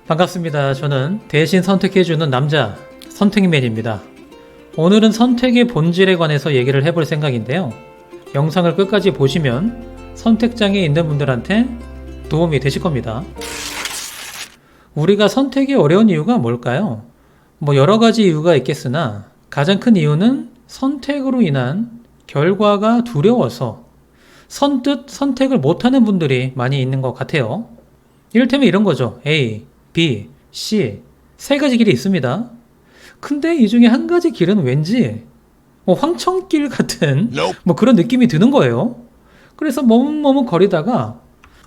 반갑습니다. 저는 대신 선택해주는 남자 선택맨입니다. 오늘은 선택의 본질에 관해서 얘기를 해볼 생각인데요. 영상을 끝까지 보시면 선택장애 있는 분들한테 도움이 되실 겁니다. 우리가 선택이 어려운 이유가 뭘까요? 여러 가지 이유가 있겠으나 가장 큰 이유는 선택으로 인한 결과가 두려워서 선뜻 선택을 못하는 분들이 많이 있는 것 같아요. 이를테면 이런 거죠. A, B, C 세 가지 길이 있습니다. 근데 이 중에 한 가지 길은 왠지 황천길 같은 그런 느낌이 드는 거예요. 그래서 머뭇머뭇거리다가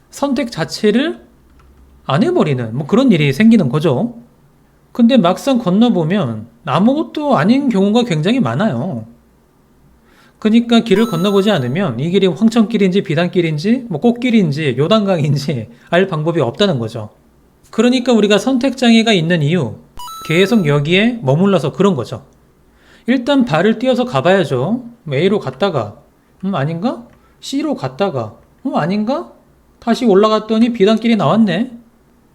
선택 자체를 안 해버리는 그런 일이 생기는 거죠. 근데 막상 건너보면 아무것도 아닌 경우가 굉장히 많아요. 그러니까 길을 건너보지 않으면 이 길이 황천길인지 비단길인지 꽃길인지 요단강인지 알 방법이 없다는 거죠. 그러니까 우리가 선택장애가 있는 이유, 계속 여기에 머물러서 그런 거죠. 일단 발을 띄어서 가봐야죠. A로 갔다가 아닌가? C로 갔다가 아닌가? 다시 올라갔더니 비단길이 나왔네.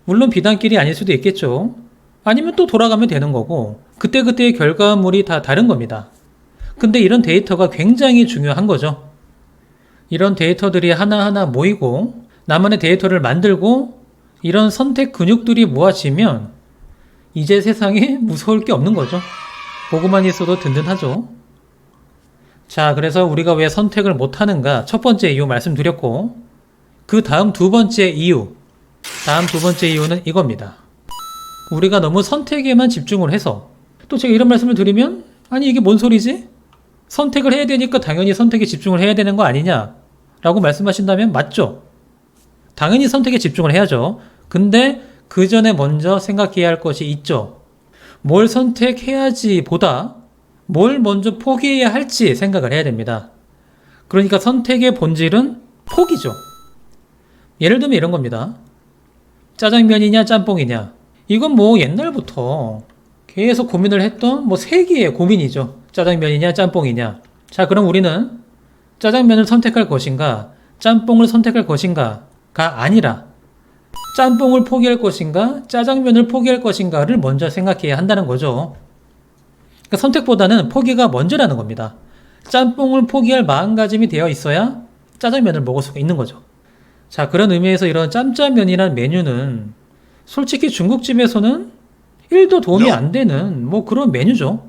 물론 비단길이 아닐 수도 있겠죠. 아니면 또 돌아가면 되는 거고 그때그때의 결과물이 다 다른 겁니다. 근데 이런 데이터가 굉장히 중요한 거죠. 이런 데이터들이 하나하나 모이고 나만의 데이터를 만들고 이런 선택 근육들이 모아지면 이제 세상에 무서울 게 없는 거죠. 보고만 있어도 든든하죠. 자, 그래서 우리가 왜 선택을 못하는가 첫 번째 이유 말씀드렸고 그 다음 두 번째 이유는 이겁니다. 우리가 너무 선택에만 집중을 해서 또 제가 이런 말씀을 드리면 아니 이게 뭔 소리지? 선택을 해야 되니까 당연히 선택에 집중을 해야 되는 거 아니냐? 라고 말씀하신다면 맞죠? 당연히 선택에 집중을 해야죠. 근데 그 전에 먼저 생각해야 할 것이 있죠. 뭘 선택해야지 보다 뭘 먼저 포기해야 할지 생각을 해야 됩니다. 그러니까 선택의 본질은 포기죠. 예를 들면 이런 겁니다. 짜장면이냐 짬뽕이냐. 이건 옛날부터 계속 고민을 했던 세계의 고민이죠. 짜장면이냐 짬뽕이냐. 자, 그럼 우리는 짜장면을 선택할 것인가 짬뽕을 선택할 것인가가 아니라 짬뽕을 포기할 것인가 짜장면을 포기할 것인가를 먼저 생각해야 한다는 거죠. 그러니까 선택보다는 포기가 먼저라는 겁니다. 짬뽕을 포기할 마음가짐이 되어 있어야 짜장면을 먹을 수가 있는 거죠. 자, 그런 의미에서 이런 짬짜면이라는 메뉴는 솔직히 중국집에서는 1도 도움이 안 되는 그런 메뉴죠.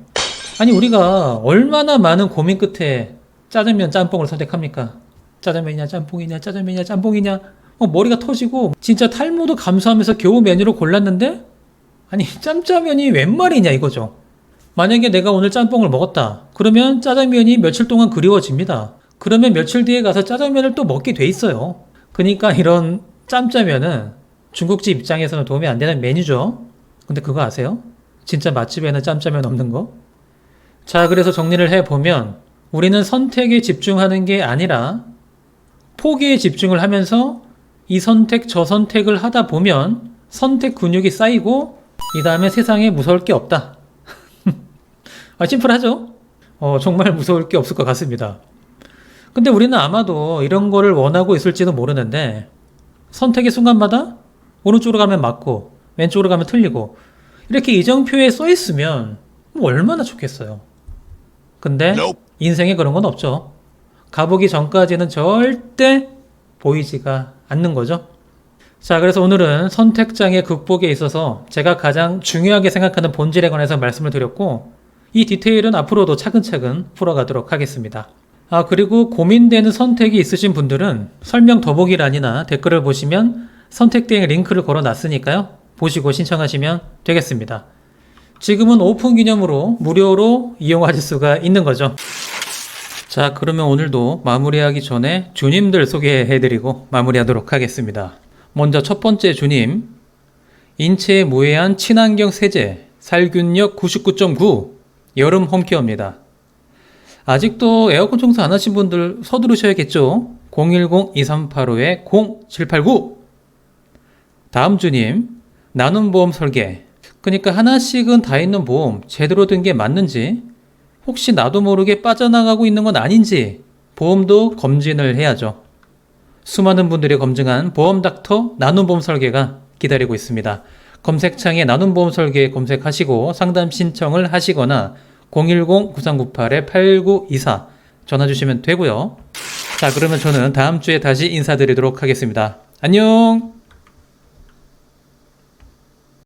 아니 우리가 얼마나 많은 고민 끝에 짜장면 짬뽕을 선택합니까? 짜장면이냐 짬뽕이냐 짜장면이냐 짬뽕이냐 머리가 터지고 진짜 탈모도 감수하면서 겨우 메뉴를 골랐는데 아니 짬짜면이 웬 말이냐 이거죠. 만약에 내가 오늘 짬뽕을 먹었다 그러면 짜장면이 며칠 동안 그리워집니다. 그러면 며칠 뒤에 가서 짜장면을 또 먹게 돼 있어요. 그러니까 이런 짬짜면은 중국집 입장에서는 도움이 안 되는 메뉴죠. 근데 그거 아세요? 진짜 맛집에는 짬짜면 없는 거? 자, 그래서 정리를 해보면 우리는 선택에 집중하는 게 아니라 포기에 집중을 하면서 이 선택 저 선택을 하다 보면 선택 근육이 쌓이고 이 다음에 세상에 무서울 게 없다. 심플하죠? 정말 무서울 게 없을 것 같습니다. 근데 우리는 아마도 이런 거를 원하고 있을지도 모르는데 선택의 순간마다 오른쪽으로 가면 맞고 왼쪽으로 가면 틀리고 이렇게 이정표에 써 있으면 얼마나 좋겠어요. 근데 인생에 그런 건 없죠. 가보기 전까지는 절대 보이지가 않는 거죠. 자, 그래서 오늘은 선택장애 극복에 있어서 제가 가장 중요하게 생각하는 본질에 관해서 말씀을 드렸고 이 디테일은 앞으로도 차근차근 풀어가도록 하겠습니다. 그리고 고민되는 선택이 있으신 분들은 설명 더보기란이나 댓글을 보시면 선택대행 링크를 걸어놨으니까요. 보시고 신청하시면 되겠습니다. 지금은 오픈 기념으로 무료로 이용하실 수가 있는 거죠. 자, 그러면 오늘도 마무리하기 전에 주님들 소개해드리고 마무리하도록 하겠습니다. 먼저 첫 번째 주님, 인체에 무해한 친환경 세제, 살균력 99.9, 여름 홈케어입니다. 아직도 에어컨 청소 안 하신 분들 서두르셔야겠죠? 010-2385-0789. 다음 주님, 나눔 보험 설계. 그러니까 하나씩은 다 있는 보험 제대로 된 게 맞는지, 혹시 나도 모르게 빠져나가고 있는 건 아닌지 보험도 검진을 해야죠. 수많은 분들이 검증한 보험 닥터 나눔 보험 설계가 기다리고 있습니다. 검색창에 나눔보험 설계 검색하시고 상담 신청을 하시거나 010-9398-8924 전화 주시면 되고요. 자, 그러면 저는 다음 주에 다시 인사드리도록 하겠습니다. 안녕!